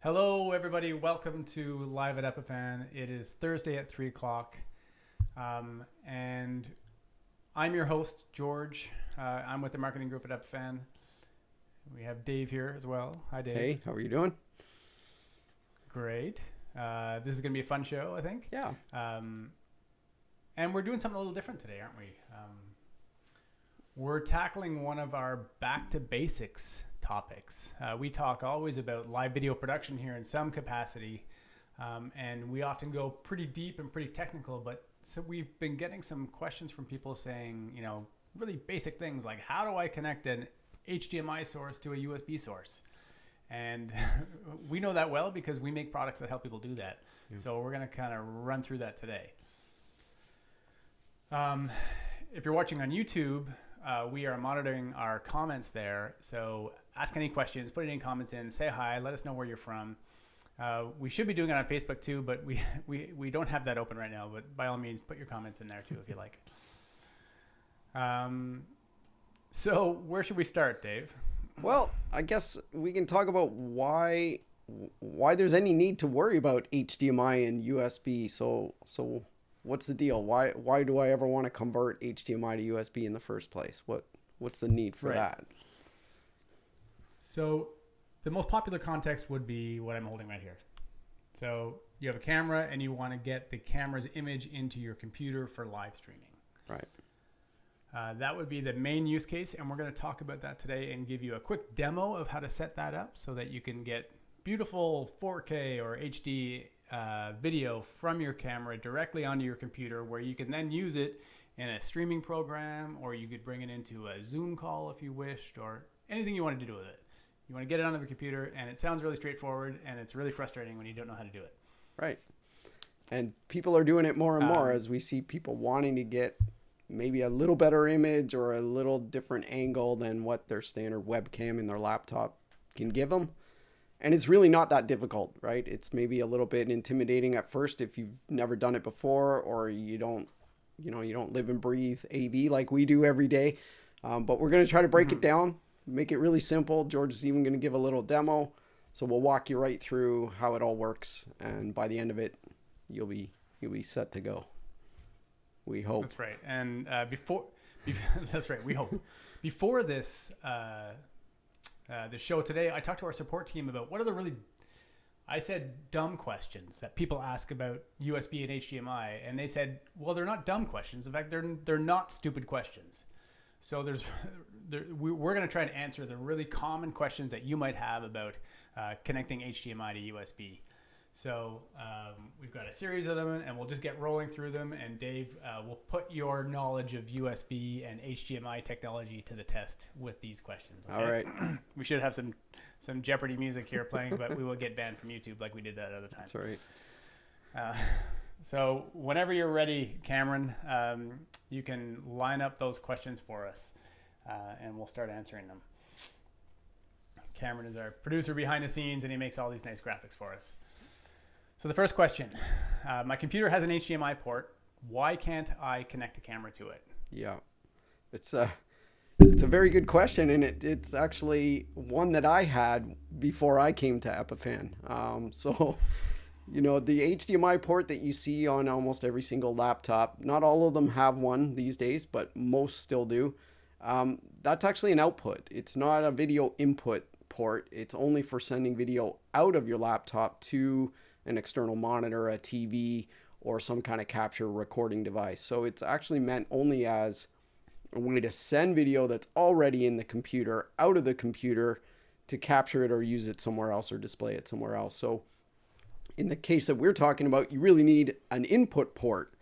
Hello, everybody. Welcome to Live at Epiphan. It is Thursday at 3 o'clock. And I'm your host, George. I'm with the marketing group at Epiphan. We have Dave here as well. Hi, Dave. Hey, how are you doing? Great. This is going to be a fun show, I think. Yeah. And we're doing something a little different today, aren't we? We're tackling one of our back to basics topics. We talk always about live video production here in some capacity, and we often go pretty deep and pretty technical, but so we've been getting some questions from people saying, really basic things like, how do I connect an HDMI source to a USB source? And we know that well because we make products that help people do that. Yeah. So we're going to kind of run through that today. If you're watching on YouTube, we are monitoring our comments there. So ask any questions, put any comments in, say hi, let us know where you're from. We should be doing it on Facebook too, but we don't have that open right now. But by all means, put your comments in there too if you like. So where should we start, Dave? Well, I guess we can talk about why there's any need to worry about HDMI and USB. So what's the deal? Why do I ever want to convert HDMI to USB in the first place? What's the need for that? So the most popular context would be what I'm holding right here. So you have a camera and you want to get the camera's image into your computer for live streaming. Right. That would be the main use case, and we're going to talk about that today and give you a quick demo of how to set that up so that you can get beautiful 4K or HD video from your camera directly onto your computer, where you can then use it in a streaming program, or you could bring it into a Zoom call if you wished, or anything you wanted to do with it. You want to get it onto the computer, and it sounds really straightforward, and it's really frustrating when you don't know how to do it. Right. And people are doing it more and more as we see people wanting to get maybe a little better image or a little different angle than what their standard webcam in their laptop can give them. And it's really not that difficult, right? It's maybe a little bit intimidating at first if you've never done it before, or you don't live and breathe AV like we do every day. But we're going to try to break it down, make it really simple. George is even going to give a little demo. So we'll walk you right through how it all works. And by the end of it, you'll be set to go. We hope. That's right. And that's right. We hope. Before this, the show today, I talked to our support team about what are the really, I said, dumb questions that people ask about USB and HDMI, and they said, well, they're not dumb questions. In fact, they're not stupid questions. So we're going to try to answer the really common questions that you might have about connecting HDMI to USB. So we've got a series of them, and we'll just get rolling through them. And Dave will put your knowledge of USB and HDMI technology to the test with these questions. Okay? All right. We should have some Jeopardy music here playing, but we will get banned from YouTube like we did that other time. That's right. So whenever you're ready, Cameron, you can line up those questions for us, and we'll start answering them. Cameron is our producer behind the scenes, and he makes all these nice graphics for us. So the first question, my computer has an HDMI port. Why can't I connect a camera to it? Yeah, it's a very good question, and it's actually one that I had before I came to Epiphan. The HDMI port that you see on almost every single laptop, not all of them have one these days, but most still do. That's actually an output. It's not a video input port. It's only for sending video out of your laptop to an external monitor, a TV, or some kind of capture recording device. So it's actually meant only as a way to send video that's already in the computer out of the computer to capture it or use it somewhere else or display it somewhere else. So in the case that we're talking about, you really need an input port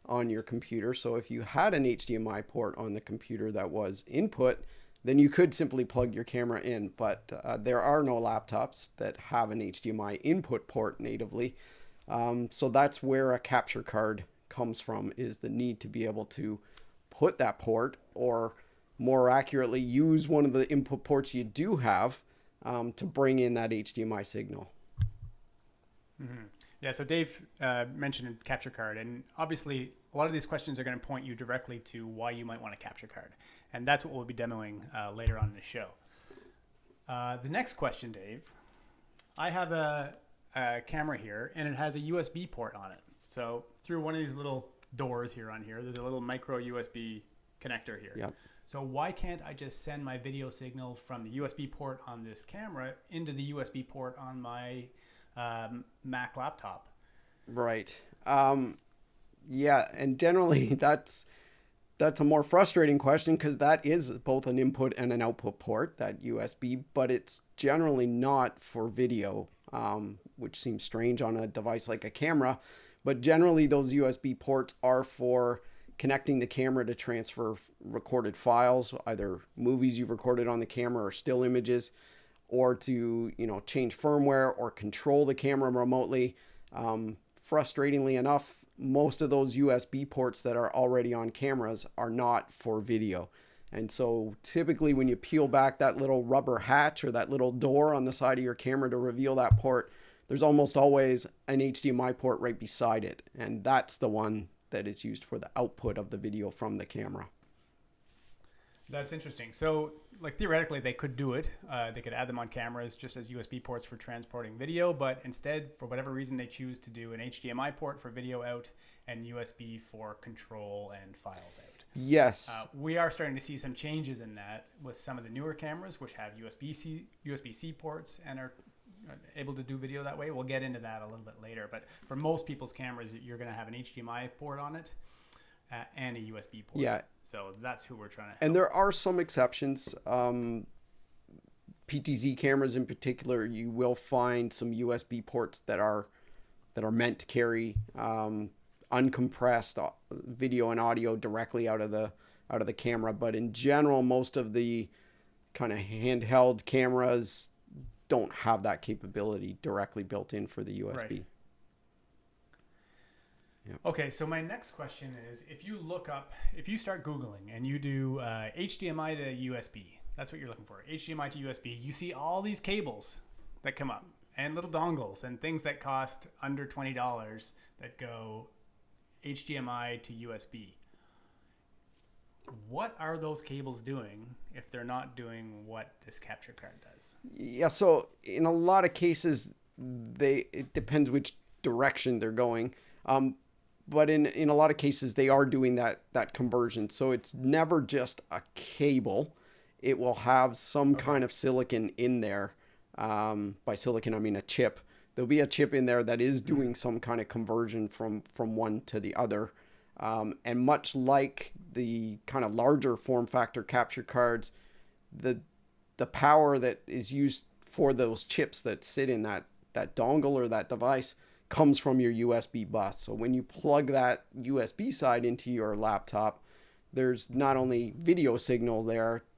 on your computer. So if you had an HDMI port on the computer that was input, then you could simply plug your camera in, but there are no laptops that have an HDMI input port natively. So that's where a capture card comes from, is the need to be able to put that port, or more accurately, use one of the input ports you do have to bring in that HDMI signal. Mm-hmm. Yeah, so Dave mentioned a capture card, and obviously a lot of these questions are going to point you directly to why you might want a capture card. And that's what we'll be demoing later on in the show. The next question, Dave, I have a camera here, and it has a USB port on it. So through one of these little doors here on here, there's a little micro USB connector here. Yep. So why can't I just send my video signal from the USB port on this camera into the USB port on my Mac laptop? Right. Yeah, and generally that's a more frustrating question because that is both an input and an output port, that USB, but it's generally not for video, which seems strange on a device like a camera. But generally those USB ports are for connecting the camera to transfer recorded files, either movies you've recorded on the camera or still images, or to, change firmware or control the camera remotely. Frustratingly enough, most of those USB ports that are already on cameras are not for video. And so typically when you peel back that little rubber hatch or that little door on the side of your camera to reveal that port, there's almost always an HDMI port right beside it. And that's the one that is used for the output of the video from the camera. That's interesting. So, like, theoretically, they could do it. They could add them on cameras just as USB ports for transporting video, but instead, for whatever reason, they choose to do an HDMI port for video out and USB for control and files out. Yes. We are starting to see some changes in that with some of the newer cameras, which have USB-C ports and are able to do video that way. We'll get into that a little bit later, but for most people's cameras, you're going to have an HDMI port on it. And a USB port. Yeah. So that's who we're trying to help. And there are some exceptions. PTZ cameras in particular, you will find some USB ports that are meant to carry uncompressed video and audio directly out of the camera. But in general, most of the kind of handheld cameras don't have that capability directly built in for the USB. Right. Yep. Okay, so my next question is, if you start Googling and you do HDMI to USB, that's what you're looking for, HDMI to USB, you see all these cables that come up and little dongles and things that cost under $20 that go HDMI to USB. What are those cables doing if they're not doing what this capture card does? Yeah, so in a lot of cases, it depends which direction they're going. But in a lot of cases, they are doing that conversion. So it's never just a cable. It will have some kind of silicon in there. By silicon, I mean a chip. There'll be a chip in there that is doing some kind of conversion from one to the other. And much like the kind of larger form factor capture cards, the power that is used for those chips that sit in that dongle or that device comes from your USB bus. So when you plug that USB side into your laptop, there's not only video signal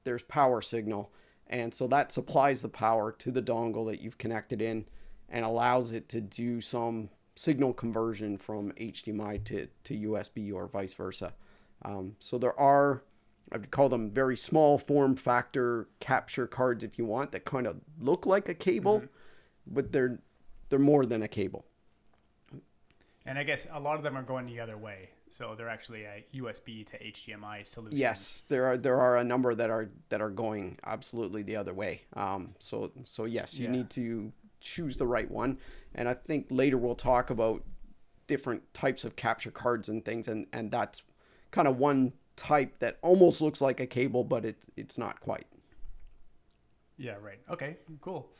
there's power signal. And so that supplies the power to the dongle that you've connected in and allows it to do some signal conversion from HDMI to USB or vice versa. So there are, I would call them very small form factor capture cards if you want, that kind of look like a cable, but they're more than a cable. And I guess a lot of them are going the other way. So they're actually a USB to HDMI solution. Yes, there are a number that are going absolutely the other way. So yes, you need to choose the right one. And I think later we'll talk about different types of capture cards and things, and that's kind of one type that almost looks like a cable, but it's not quite. Yeah, right. Okay, cool.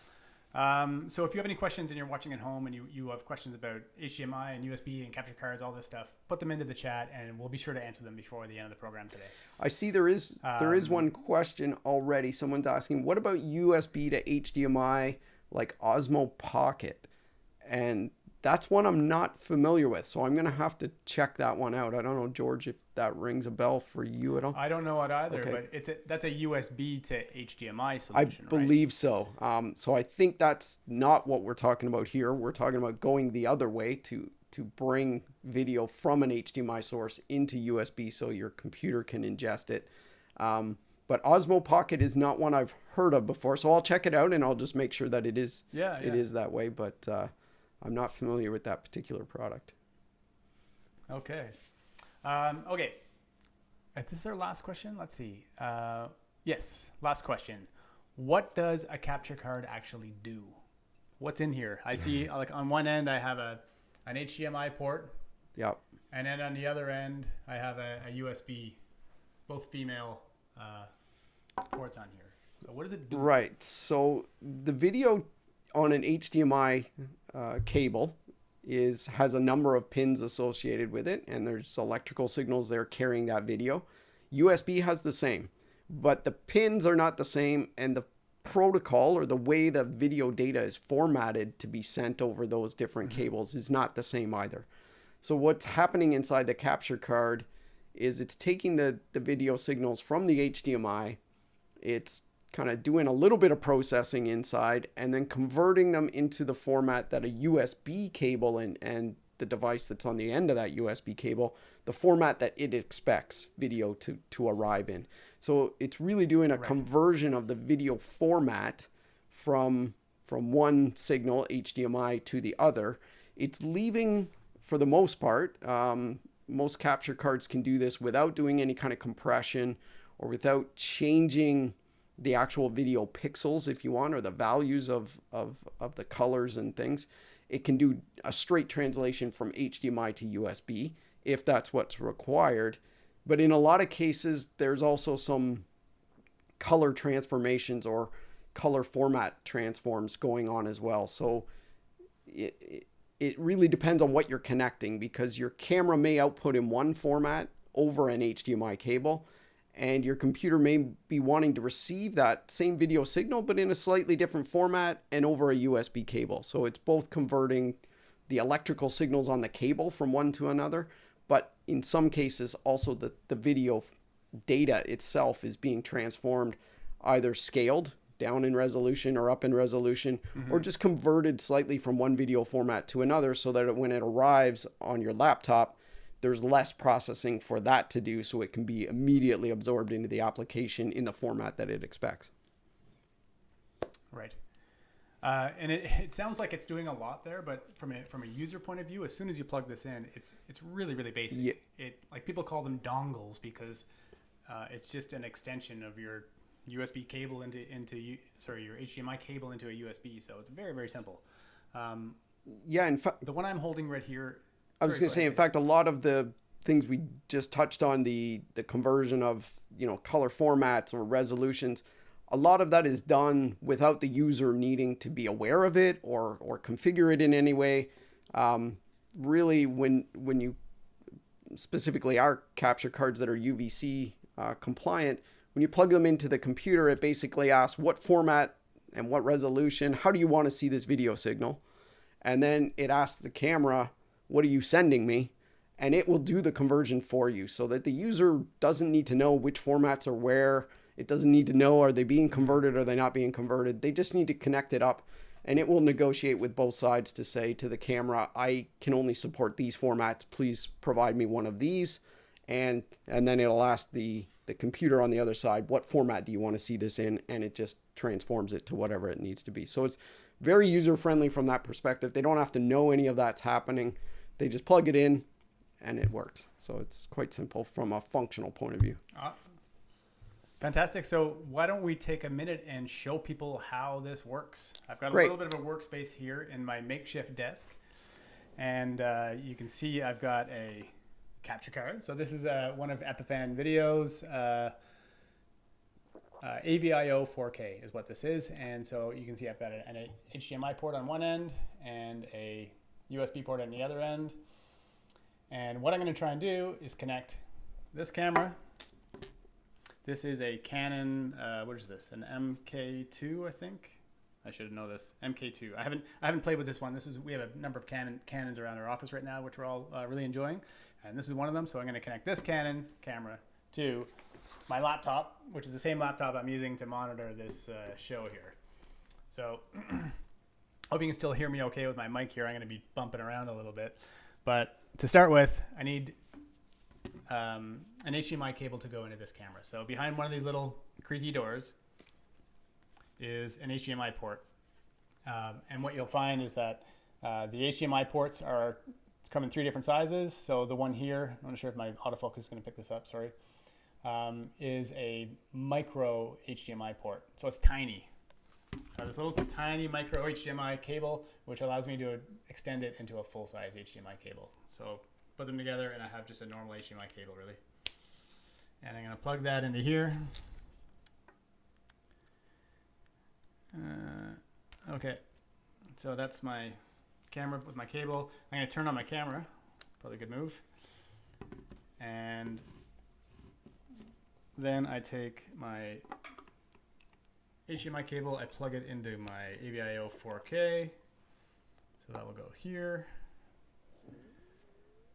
So if you have any questions and you're watching at home and you have questions about HDMI and USB and capture cards, all this stuff, put them into the chat and we'll be sure to answer them before the end of the program today. I see there is one question already. Someone's asking, what about USB to HDMI like Osmo Pocket? And that's one I'm not familiar with, so I'm going to have to check that one out. I don't know, George, if that rings a bell for you at all. I don't know it either, okay. But that's a USB to HDMI solution, I believe so. So I think that's not what we're talking about here. We're talking about going the other way to bring video from an HDMI source into USB so your computer can ingest it. But Osmo Pocket is not one I've heard of before, so I'll check it out and I'll just make sure that it is that way. But I'm not familiar with that particular product. Okay. Okay. This is our last question. Let's see. Yes, last question. What does a capture card actually do? what's in here. I see like on one end I have an HDMI port. Yep. And then on the other end I have a USB, both female ports on here. So what does it do? Right. So the video on an HDMI cable has a number of pins associated with it, and there's electrical signals there carrying that video. USB has the same, but the pins are not the same, and the protocol or the way the video data is formatted to be sent over those different cables is not the same either. So what's happening inside the capture card is it's taking the video signals from the HDMI, it's kind of doing a little bit of processing inside, and then converting them into the format that a USB cable and the device that's on the end of that USB cable, the format that it expects video to arrive in. So it's really doing a conversion of the video format from one signal, HDMI, to the other. It's leaving, for the most part, most capture cards can do this without doing any kind of compression or without changing the actual video pixels, if you want, or the values of the colors and things. It can do a straight translation from HDMI to USB if that's what's required. But in a lot of cases, there's also some color transformations or color format transforms going on as well. So it really depends on what you're connecting, because your camera may output in one format over an HDMI cable, and your computer may be wanting to receive that same video signal, but in a slightly different format and over a USB cable. So it's both converting the electrical signals on the cable from one to another, but in some cases also the video data itself is being transformed, either scaled down in resolution or up in resolution, or just converted slightly from one video format to another, so that when it arrives on your laptop, there's less processing for that to do, so it can be immediately absorbed into the application in the format that it expects. Right. And it sounds like it's doing a lot there, but from a user point of view, as soon as you plug this in, it's really, really basic. Yeah. It, like, people call them dongles because it's just an extension of your USB cable your HDMI cable into a USB. So it's very, very simple. Yeah, in fact, the one I'm holding right here. I was going to say, in fact, a lot of the things we just touched on, the conversion of, color formats or resolutions, a lot of that is done without the user needing to be aware of it or configure it in any way. Really, when you, specifically our capture cards that are UVC compliant, when you plug them into the computer, it basically asks what format and what resolution, how do you want to see this video signal? And then it asks the camera, what are you sending me? And it will do the conversion for you, so that the user doesn't need to know which formats are where. It doesn't need to know, are they being converted, or are they not being converted? They just need to connect it up, and it will negotiate with both sides to say to the camera, I can only support these formats. Please provide me one of these. And then it'll ask the computer on the other side, what format do you want to see this in? And it just transforms it to whatever it needs to be. So it's very user-friendly from that perspective. They don't have to know any of that's happening. They just plug it in and it works. So it's quite simple from a functional point of view. Fantastic. So why don't we take a minute and show people how this works? I've got a Great. little bit of a workspace here in my makeshift desk. And you can see I've got a capture card. So this is one of Epiphan videos. AVIO 4K is what this is. And so you can see I've got an HDMI port on one end and a USB port on the other end. And what I'm going to try and do is connect this camera. This is a Canon, what is this? An MK2, I think. I should know this. MK2. I haven't played with this one. We have a number of Canons around our office right now, which we're all really enjoying. And this is one of them. So I'm going to connect this Canon camera to my laptop, which is the same laptop I'm using to monitor this show here. So hope you can still hear me okay with my mic here. I'm going to be bumping around a little bit. But to start with, I need an HDMI cable to go into this camera. So behind one of these little creaky doors is an HDMI port. And what you'll find is that the HDMI ports come in 3 different sizes. So the one here, I'm not sure if my autofocus is going to pick this up, sorry, is a micro HDMI port. So it's tiny. I have this little tiny micro HDMI cable, which allows me to extend it into a full-size HDMI cable. So put them together, and I have just a normal HDMI cable, really. And I'm going to plug that into here. Okay, so that's my camera with my cable. I'm going to turn on my camera. Probably a good move. And then I take my HDMI cable, I plug it into my AVIO 4K. So that will go here.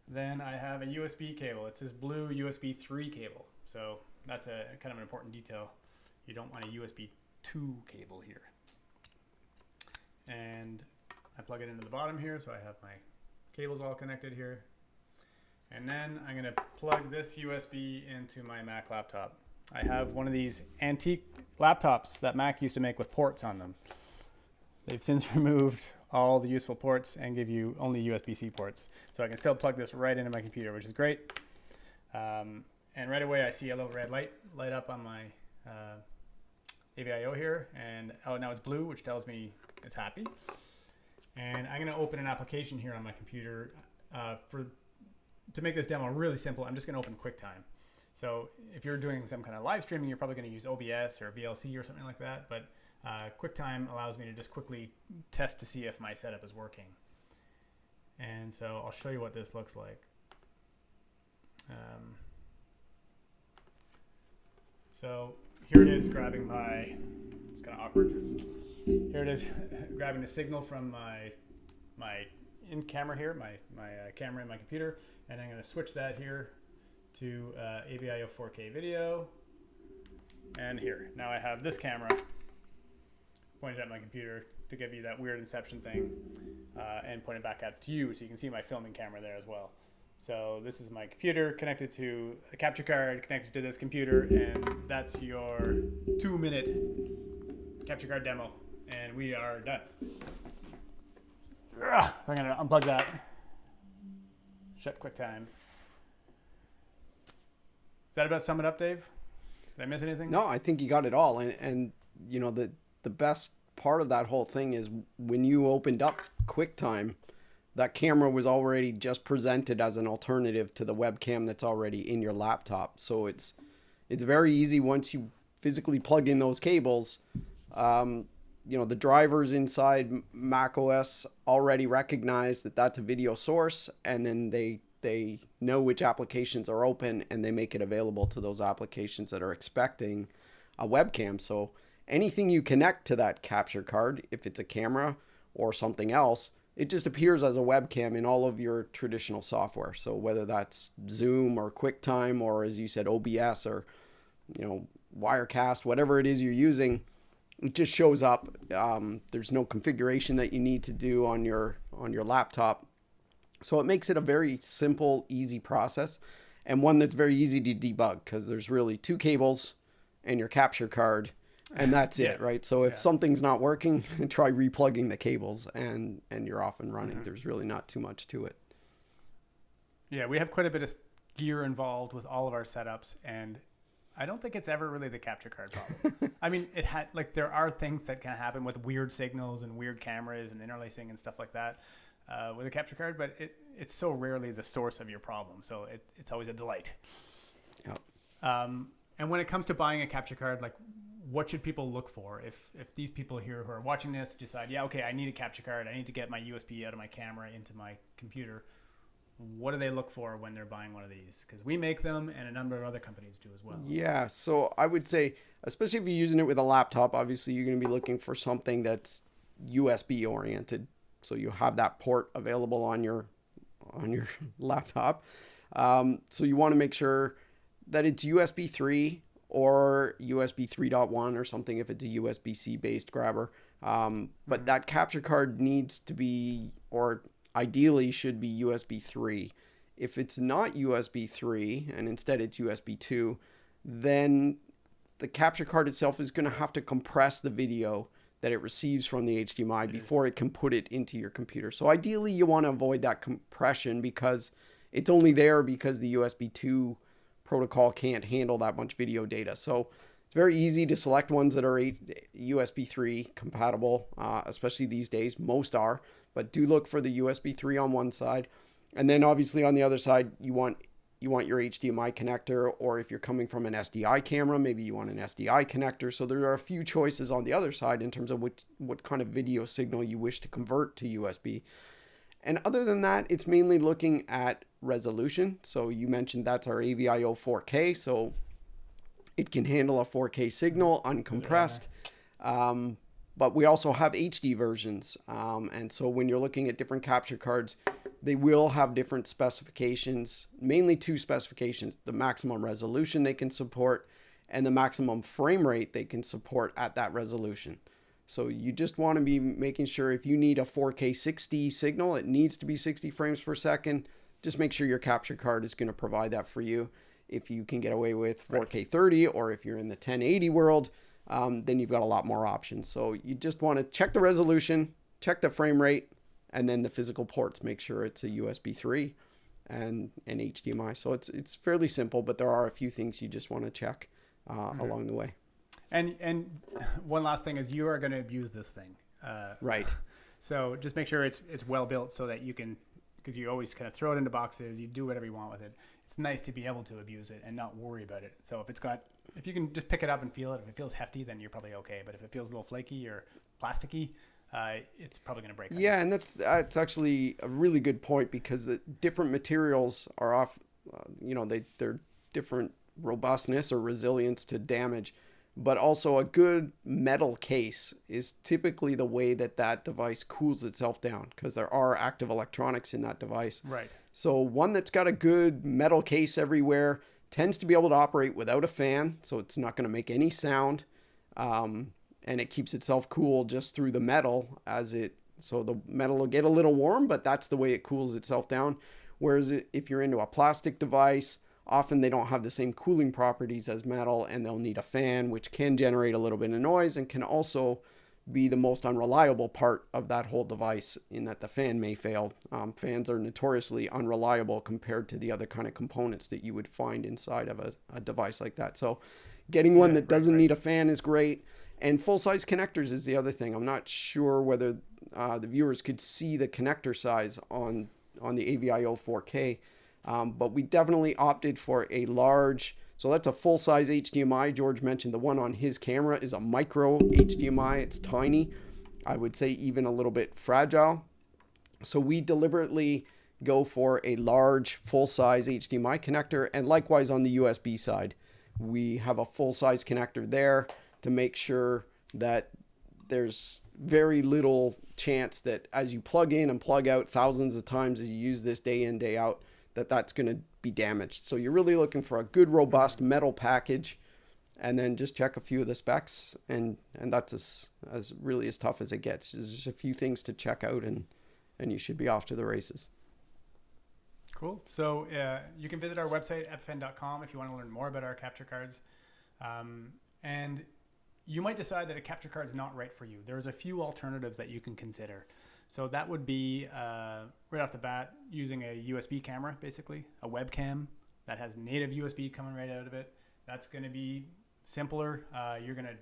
Then I have a USB cable. It's this blue USB 3 cable. So that's a kind of an important detail. You don't want a USB 2 cable here. And I plug it into the bottom here, so I have my cables all connected here. And then I'm going to plug this USB into my Mac laptop. I have one of these antique laptops that Mac used to make with ports on them. They've since removed all the useful ports and give you only USB-C ports. So I can still plug this right into my computer, which is great. And right away I see a little red light up on my AVIO here. And oh, now it's blue, which tells me it's happy. And I'm going to open an application here on my computer. To make this demo really simple, I'm just going to open QuickTime. So if you're doing some kind of live streaming, you're probably going to use OBS or VLC or something like that. But QuickTime allows me to just quickly test to see if my setup is working. And so I'll show you what this looks like. So here it is grabbing my, it's kind of awkward. Here it is grabbing the signal from my in camera here, my camera in my computer. And I'm going to switch that here to AVIO 4K video. And here, now I have this camera pointed at my computer to give you that weird inception thing and point it back out to you so you can see my filming camera there as well. So this is my computer connected to a capture card connected to this computer, and that's your 2-minute capture card demo. And we are done. So I'm going to unplug that. Shut QuickTime. Does that about sum it up, Dave? Did I miss anything? No, I think you got it all. And you know, the best part of that whole thing is when you opened up QuickTime, that camera was already just presented as an alternative to the webcam that's already in your laptop. So it's very easy once you physically plug in those cables. You know, the drivers inside macOS already recognize that that's a video source, and then they know which applications are open, and they make it available to those applications that are expecting a webcam. So anything you connect to that capture card, if it's a camera or something else, it just appears as a webcam in all of your traditional software. So whether that's Zoom or QuickTime or, as you said, OBS or, you know, Wirecast, whatever it is you're using, it just shows up. There's no configuration that you need to do on your laptop. So it makes it a very simple, easy process, and one that's very easy to debug because there's really 2 cables and your capture card, and that's it, right? So if something's not working, try replugging the cables and you're off and running. There's really not too much to it. Yeah, we have quite a bit of gear involved with all of our setups, and I don't think it's ever really the capture card problem. I mean, there are things that can happen with weird signals and weird cameras and interlacing and stuff like that with a capture card, but it's so rarely the source of your problem. So it's always a delight. Yep. And when it comes to buying a capture card, like, what should people look for? If these people here who are watching this decide, yeah, okay, I need a capture card, I need to get my USB out of my camera into my computer, what do they look for when they're buying one of these? Because we make them, and a number of other companies do as well. Yeah, so I would say, especially if you're using it with a laptop, obviously you're going to be looking for something that's USB oriented. So you have that port available on your laptop. So you want to make sure that it's USB 3 or USB 3.1 or something if it's a USB-C based grabber. But that capture card needs to be, or ideally should be, USB 3. If it's not USB 3 and instead it's USB 2, then the capture card itself is going to have to compress the video that it receives from the HDMI before it can put it into your computer. So ideally you want to avoid that compression because it's only there because the USB 2 protocol can't handle that much video data. So It's very easy to select ones that are USB 3 compatible, especially these days. Most are, but do look for the USB 3 on one side. And then obviously on the other side, you want your HDMI connector, or if you're coming from an SDI camera, maybe you want an SDI connector. So there are a few choices on the other side in terms of what kind of video signal you wish to convert to USB. And other than that, it's mainly looking at resolution. So you mentioned that's our AVIO 4K. So it can handle a 4K signal uncompressed. But we also have HD versions. And so when you're looking at different capture cards, they will have different specifications, mainly two specifications: the maximum resolution they can support and the maximum frame rate they can support at that resolution. So you just want to be making sure if you need a 4K 60 signal, it needs to be 60 frames per second. Just make sure your capture card is going to provide that for you. If you can get away with 4K 30, or if you're in the 1080 world, then you've got a lot more options. So you just want to check the resolution, check the frame rate, and then the physical ports. Make sure it's a USB 3 and an HDMI. So it's fairly simple, but there are a few things you just want to check along the way. And one last thing is you are going to abuse this thing. Right. So just make sure it's well built so that you can, because you always kind of throw it into boxes, you do whatever you want with it. It's nice to be able to abuse it and not worry about it. So if you can just pick it up and feel it, if it feels hefty, then you're probably okay. But if it feels a little flaky or plasticky, it's probably going to break. Yeah, and that's actually a really good point, because the different materials are off, they're different robustness or resilience to damage. But also a good metal case is typically the way that device cools itself down, because there are active electronics in that device. Right. So one that's got a good metal case everywhere tends to be able to operate without a fan, so it's not going to make any sound. And it keeps itself cool just through the metal so the metal will get a little warm, but that's the way it cools itself down. Whereas if you're into a plastic device, often they don't have the same cooling properties as metal, and they'll need a fan, which can generate a little bit of noise and can also be the most unreliable part of that whole device, in that the fan may fail. Fans are notoriously unreliable compared to the other kind of components that you would find inside of a device like that. So getting one that doesn't need a fan is great. And full-size connectors is the other thing. I'm not sure whether the viewers could see the connector size on the AVIO 4K, but we definitely opted for a large. So that's a full-size HDMI. George mentioned the one on his camera is a micro HDMI. It's tiny. I would say even a little bit fragile. So we deliberately go for a large full-size HDMI connector. And likewise on the USB side, we have a full-size connector there to make sure that there's very little chance that as you plug in and plug out thousands of times as you use this day in, day out, that's going to be damaged. So you're really looking for a good, robust metal package, and then just check a few of the specs, and that's as really as tough as it gets. There's just a few things to check out, and you should be off to the races. Cool. So you can visit our website, epiphan.com, if you want to learn more about our capture cards. And you might decide that a capture card is not right for you. There's a few alternatives that you can consider. So that would be, right off the bat, using a USB camera, basically, a webcam that has native USB coming right out of it. That's going to be simpler. You're going to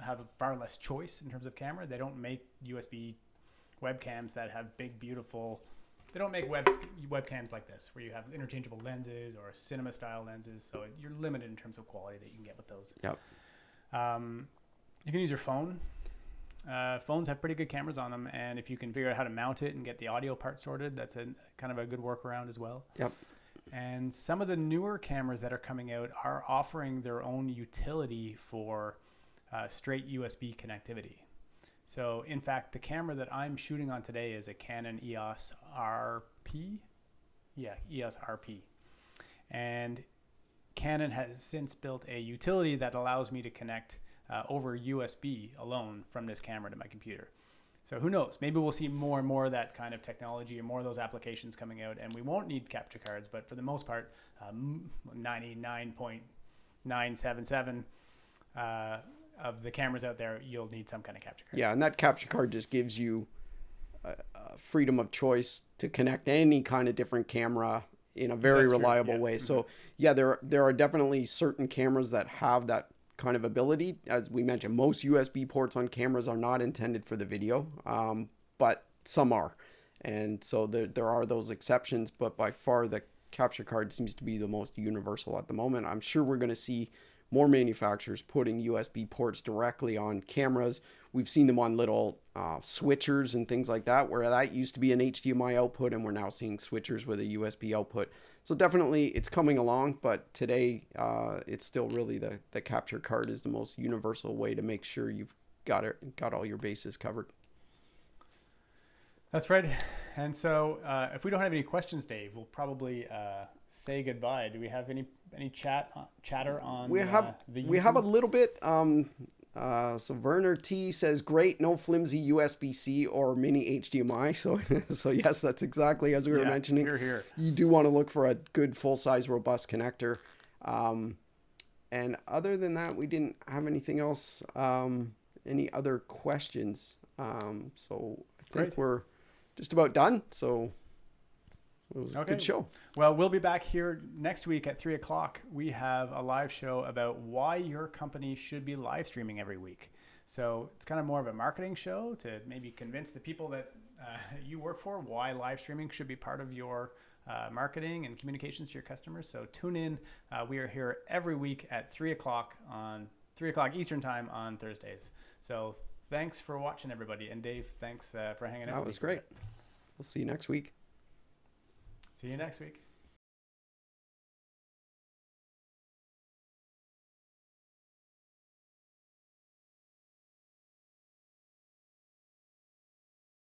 have far less choice in terms of camera. They don't make USB webcams that have big, beautiful... They don't make webcams like this, where you have interchangeable lenses or cinema-style lenses. So you're limited in terms of quality that you can get with those. Yep. You can use your phone. Phones have pretty good cameras on them, and if you can figure out how to mount it and get the audio part sorted, that's a kind of a good workaround as well. Yep. And some of the newer cameras that are coming out are offering their own utility for straight USB connectivity. So, in fact, the camera that I'm shooting on today is a Canon EOS RP. Yeah, EOS RP. And Canon has since built a utility that allows me to connect over USB alone from this camera to my computer. So who knows? Maybe we'll see more and more of that kind of technology and more of those applications coming out, and we won't need capture cards, but for the most part, 99.977 of the cameras out there, you'll need some kind of capture card. Yeah, and that capture card just gives you freedom of choice to connect any kind of different camera in a very reliable way. So yeah, there are definitely certain cameras that have that kind of ability. As we mentioned, most USB ports on cameras are not intended for the video, but some are. And so there are those exceptions, but by far the capture card seems to be the most universal at the moment. I'm sure we're going to see more manufacturers putting USB ports directly on cameras. We've seen them on little switchers and things like that, where that used to be an HDMI output, and we're now seeing switchers with a USB output. So definitely it's coming along, but today it's still really the capture card is the most universal way to make sure you've got all your bases covered. That's right. And so if we don't have any questions, Dave, we'll probably say goodbye. Do we have any chatter on we have the YouTube? We have a little bit. So Werner T says, great, no flimsy USB-C or mini HDMI. So yes, that's exactly as we were mentioning. Here. You do want to look for a good full-size robust connector. And other than that, we didn't have anything else, any other questions. So I think we're just about done. So it was a good show. Well, we'll be back here next week at 3:00. We have a live show about why your company should be live streaming every week. So it's kind of more of a marketing show to maybe convince the people that you work for why live streaming should be part of your marketing and communications to your customers. So tune in. We are here every week at 3:00 on 3:00 Eastern time on Thursdays. So thanks for watching, everybody. And Dave, thanks for hanging out. That was great. We'll see you next week. See you next week.